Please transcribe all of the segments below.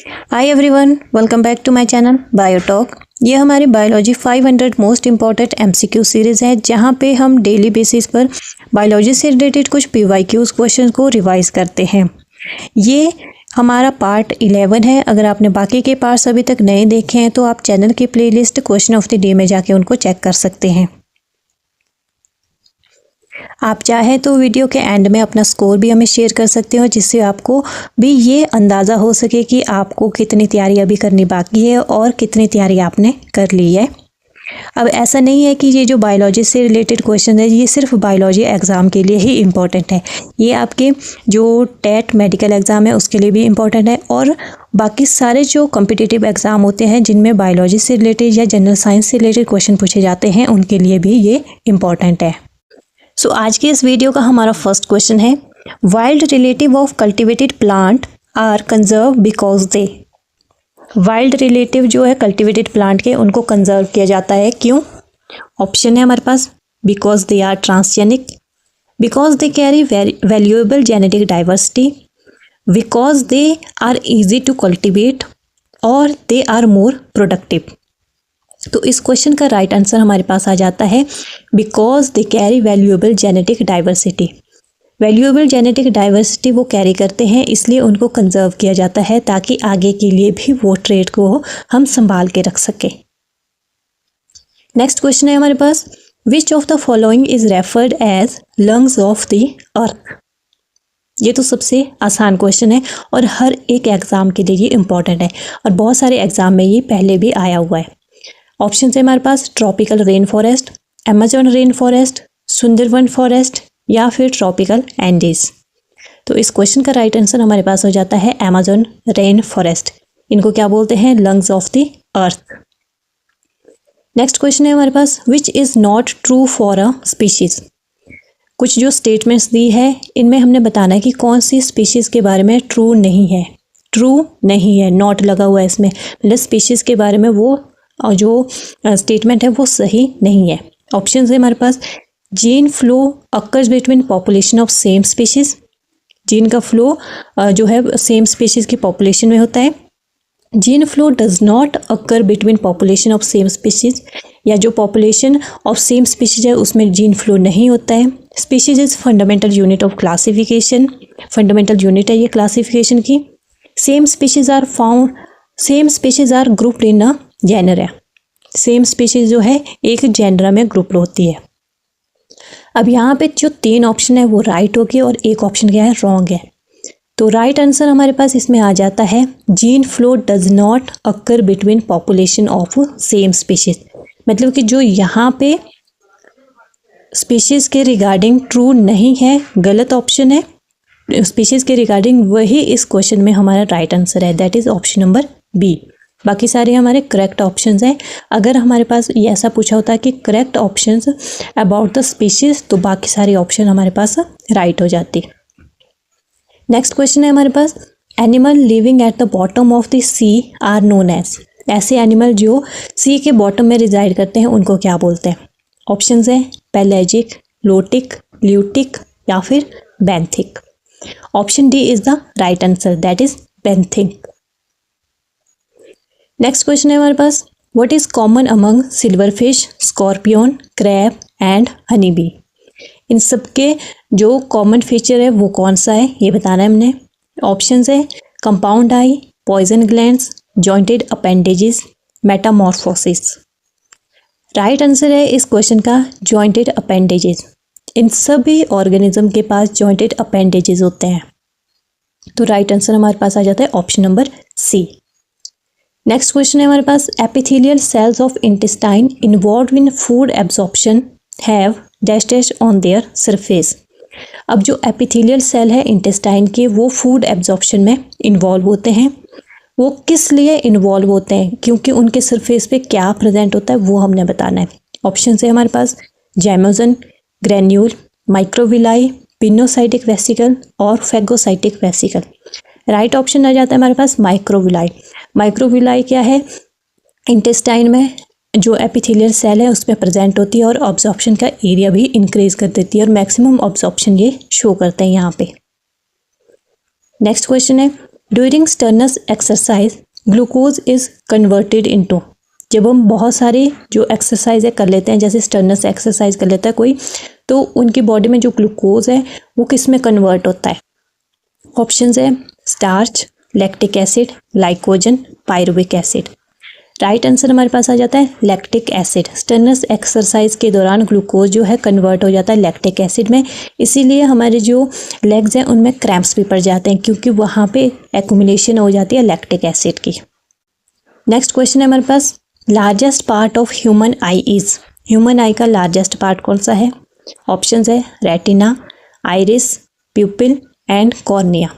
Hi everyone, welcome back to my channel Biotalk. ये हमारी biology 500 most important MCQ series है, जहाँ पे हम डेली बेसिस पर बायोलॉजी से रिलेटेड कुछ पीवाईक्यूज क्वेश्चन को रिवाइज करते हैं। ये हमारा पार्ट 11 है। अगर आपने बाकी के पार्ट्स अभी तक नहीं देखे हैं तो आप चैनल की playlist question of the day में जाके उनको चेक कर सकते हैं। आप चाहे तो वीडियो के एंड में अपना स्कोर भी हमें शेयर कर सकते हो, जिससे आपको भी ये अंदाज़ा हो सके कि आपको कितनी तैयारी अभी करनी बाकी है और कितनी तैयारी आपने कर ली है। अब ऐसा नहीं है कि ये जो बायोलॉजी से रिलेटेड क्वेश्चन है ये सिर्फ बायोलॉजी एग्ज़ाम के लिए ही इम्पोर्टेंट है। ये आपके जो टेट मेडिकल एग्ज़ाम है उसके लिए भी इम्पोर्टेंट है, और बाकी सारे जो कॉम्पिटिटिव एग्ज़ाम होते हैं जिनमें बायोलॉजी से रिलेटेड या जनरल साइंस से रिलेटेड क्वेश्चन पूछे जाते हैं उनके लिए भी ये इम्पोर्टेंट है। सो आज के इस वीडियो का हमारा फर्स्ट क्वेश्चन है, wild relative of cultivated plant are conserve because they. Wild relative जो है कल्टिवेटेड प्लांट के, उनको कंजर्व किया जाता है क्यों? ऑप्शन है हमारे पास, because they are transgenic, because they carry valuable genetic diversity, because they are easy to cultivate, और दे आर मोर प्रोडक्टिव। तो इस क्वेश्चन का राइट आंसर हमारे पास आ जाता है because they carry valuable genetic diversity. Valuable genetic diversity वो carry करते हैं, इसलिए उनको कंजर्व किया जाता है ताकि आगे के लिए भी वो ट्रेड को हम संभाल के रख सकें। नेक्स्ट क्वेश्चन है हमारे पास, which of the following is referred as lungs of the earth. ये तो सबसे आसान क्वेश्चन है और हर एक एग्जाम के लिए ये इंपॉर्टेंट है, और बहुत सारे एग्जाम में ये पहले भी आया हुआ है। ऑप्शन है हमारे पास, tropical rain forest, Amazon rain forest, Sundarban forest, या फिर ट्रॉपिकल एंडीज। तो इस क्वेश्चन का राइट आंसर हमारे पास हो जाता है अमेजोन रेन फॉरेस्ट। इनको क्या बोलते हैं? Lungs of the earth. Next question है हमारे पास, which is not true for a species. कुछ जो स्टेटमेंट्स दी है इनमें हमने बताना है कि कौन सी स्पीशीज़ के बारे में ट्रू नहीं है। ट्रू नहीं है, नॉट लगा हुआ है इसमें, मतलब स्पीशीज़ के बारे में वो और जो स्टेटमेंट है वो सही नहीं है। ऑप्शन है हमारे पास, gene flow occurs between population of same species. Gene का फ्लो जो है सेम स्पीशीज की पॉपुलेशन में होता है। Gene flow does not occur between population of same species, या जो पॉपुलेशन ऑफ सेम स्पीशीज है उसमें जीन फ्लो नहीं होता है। Species is fundamental unit of classification, fundamental unit है ये क्लासिफिकेशन की। Same species are found, same species are grouped in a genera है। सेम स्पीशीज जो है एक जेनरा में ग्रुप होती है। अब यहाँ पे जो 3 ऑप्शन है वो राइट होगी और एक ऑप्शन क्या है? रॉन्ग है। तो राइट आंसर हमारे पास इसमें आ जाता है, gene flow does not occur between population of same species. मतलब कि जो यहाँ पे स्पीशीज के रिगार्डिंग ट्रू नहीं है, गलत ऑप्शन है। स्पीशीज के रिगार्डिंग वही इस क्वेश्चन में हमारा राइट आंसर है, that is option number B. बाकी सारे हमारे करेक्ट ऑप्शंस हैं। अगर हमारे पास ये ऐसा पूछा होता है कि correct options about the species, तो बाकी सारे ऑप्शन हमारे पास राइट हो जाती। नेक्स्ट क्वेश्चन है हमारे पास, animal living at the bottom of the sea are known as. ऐसे एनिमल जो सी के बॉटम में रिजाइड करते हैं उनको क्या बोलते हैं? ऑप्शंस है, पेलेजिक, लोटिक, ल्यूटिक, या फिर benthic. Option D is the right answer, that is benthic. Next question है हमारे पास, what is common among silverfish, scorpion, crab and honey bee. इन सबके जो कॉमन फीचर है वो कौन सा है ये बताना है हमने। ऑप्शंस है, compound eye, poison glands, jointed appendages, metamorphosis. Right answer है इस क्वेश्चन का जॉइंटेड अपेंडेजेस। इन सभी ऑर्गेनिज्म के पास जॉइंटेड अपेंडेजेस होते हैं। तो राइट आंसर हमारे पास आ जाता है option number C. Next question है हमारे पास, epithelial cells of intestine involve in food absorption have dash dash on their surface. अब जो एपिथेलियल सेल है इंटेस्टाइन के, वो फूड एब्जॉर्प्शन में इन्वॉल्व होते हैं। वो किस लिए इन्वॉल्व होते हैं, क्योंकि उनके सरफेस पे क्या प्रेजेंट होता है वो हमने बताना है। ऑप्शन है हमारे पास, zymogen, granule, microvilli, pinocytic vesicle और फेगोसाइटिक वेसिकल। राइट ऑप्शन आ जाता है हमारे पास माइक्रोविलाई। माइक्रोविलाई क्या है? इंटेस्टाइन में जो एपिथेलियल सेल है उसमें प्रेजेंट होती है और ऑब्जॉर्प्शन का एरिया भी इंक्रीज कर देती है, और मैक्सिमम ऑब्जॉर्प्शन ये शो करते हैं यहाँ पे। नेक्स्ट क्वेश्चन है, during Stearns exercise glucose is converted into, जब हम बहुत सारे जो एक्सरसाइज कर लेते हैं, जैसे स्टर्नस एक्सरसाइज कर लेता है कोई, तो उनकी बॉडी में जो ग्लूकोज है वो किस में कन्वर्ट होता है? ऑप्शंस है starch, lactic acid, glycogen, pyruvic acid. Right answer हमारे पास आ जाता है लैक्टिक एसिड। स्टर्नस एक्सरसाइज के दौरान ग्लूकोज जो है कन्वर्ट हो जाता है लैक्टिक एसिड में, इसीलिए हमारे जो लेग्स हैं उनमें क्रैम्प्स भी पड़ जाते हैं, क्योंकि वहाँ पे एक्यूमुलेशन हो जाती है लैक्टिक एसिड की। नेक्स्ट क्वेश्चन है हमारे पास, largest part of human eye is, human eye का लार्जेस्ट पार्ट कौन सा है? ऑप्शंस है retina, iris, pupil and cornea.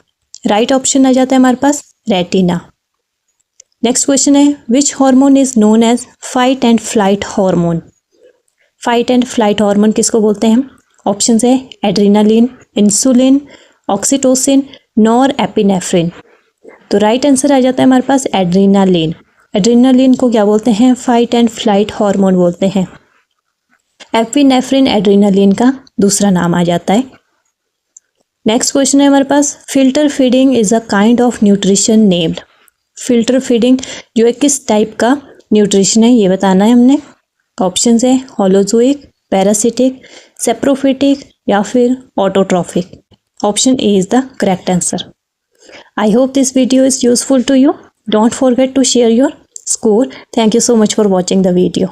Right option आ जाता है हमारे पास रेटिना। नेक्स्ट क्वेश्चन है, which hormone is known as fight and flight hormone? Fight and flight hormone किसको बोलते हैं? ऑप्शंस है adrenaline, insulin, oxytocin, norepinephrine. तो राइट आंसर आ जाता है हमारे पास एड्रेनालिन। एड्रेनालिन को क्या बोलते हैं? फाइट एंड फ्लाइट हार्मोन बोलते हैं। एपिनेफ्रिन एड्रेनालिन का दूसरा नाम आ जाता है। नेक्स्ट क्वेश्चन है हमारे पास, filter feeding is a kind of nutrition named. Filter feeding जो है किस टाइप का न्यूट्रिशन है ये बताना है हमने। ऑप्शंस है होलोजोइक, पैरासिटिक, सेप्रोफिटिक या फिर autotrophic. Option A is the correct answer. I hope this video is useful to you. Don't forget to share your score. Thank you so much for watching the video.